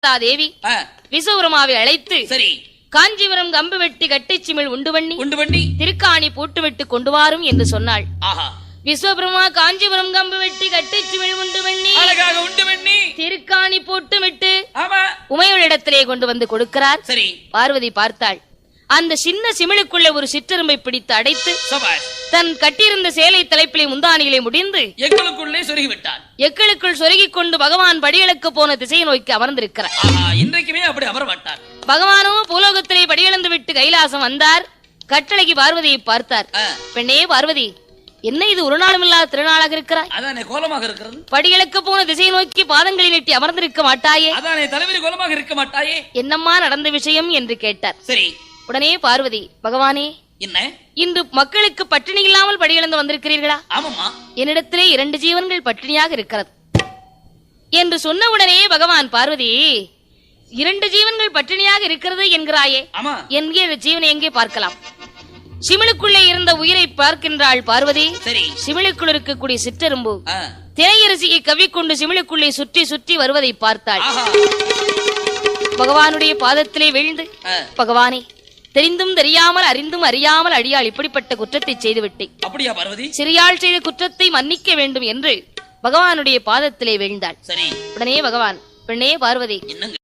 தேவி விசுவரமாவை அழைத்து சரி காஞ்சிபுரம் கம்பு வெட்டி கட்டிச்சிமிழ் உண்டு பண்ணி திருக்காணி போட்டு விட்டு கொண்டு வாரும் என்று சொன்னாள். விஸ்வபிரமா காஞ்சிபுரம் கம்பு வெட்டி கட்டிச்சிமிழ் உண்டு பண்ணி திருக்காணி போட்டு விட்டு உமையவளிடத்திலே கொண்டு வந்து கொடுக்கிறார். சரி பார்வதி பார்த்தாள். அந்த சின்ன சிமிழுக்குள்ள ஒரு சிற்றெரும்பை பிடித்து அடைத்து தன் கட்டியிருந்த சேலை தலைப்பிலே முந்தானிகளை முடிந்து எங்களுக்குள்ளே சொருகிவிட்டார். எக்களுக்குள் சொருகிக் கொண்டு பகவான் படிகளுக்கு போன திசையை நோக்கி அமர்ந்திருக்கிறார். இன்றைக்குமே அப்படி அமர மாட்டார். பகவானோ பூலோகத்திலே படியிழந்து விட்டு கைலாசம் வந்தார். கட்டளைக்கு பார்வதியை பார்த்தார். பெண்ணே பார்வதி, என்ன இது ஒரு நாளும் இல்லாத திருநாளாக இருக்கிறாய்? அதானே கோலமாக இருக்கிறது. படிகளுக்கு போன திசையை நோக்கி பாதங்களை நீட்டி அமர்ந்திருக்க மாட்டாயே? அதானே தலைவரி கோலமாக இருக்க மாட்டாயே? என்னம்மா நடந்த விஷயம் என்று கேட்டார். சரி உடனே பார்வதி, பகவானே, என்ன இன்று மக்களுக்கு பட்டினி இல்லாமல் படியிழந்து வந்திருக்கிறீர்களா? ஆமாம்மா, என்னிடத்திலே 2 ஜீவன்கள் பட்டினியாக இருக்கிறது என்று சொன்ன உடனே பகவான், பார்வதி, 2 ஜீவன்கள் பட்டினியாக இருக்கிறது என்கிறாயே, என்கிற ஜீவனை எங்கே பார்க்கலாம்? சிமிழுக்குள்ளே இருந்த உயிரை பார்க்கின்றாள் பார்வதி. சரி சிமிழுக்குள் இருக்கக்கூடிய சிற்றெரும்பு திரையரசியை கவ்விக்கொண்டு சிமிழுக்குள்ளே சுற்றி சுற்றி வருவதை பார்த்தாள். பகவானுடைய பாதத்திலே விழுந்து, பகவானே, தெரிந்தும் தெரியாமல் அறிந்தும் அறியாமல் அடியாள் இப்படிப்பட்ட குற்றத்தை செய்துவிட்டேன். அப்படியா பார்வதி? சிறியாள் செய்த குற்றத்தை மன்னிக்க வேண்டும் என்று பகவானுடைய பாதத்திலே விழுந்தாள். சரி உடனே பகவான், பெண்ணே பார்வதி,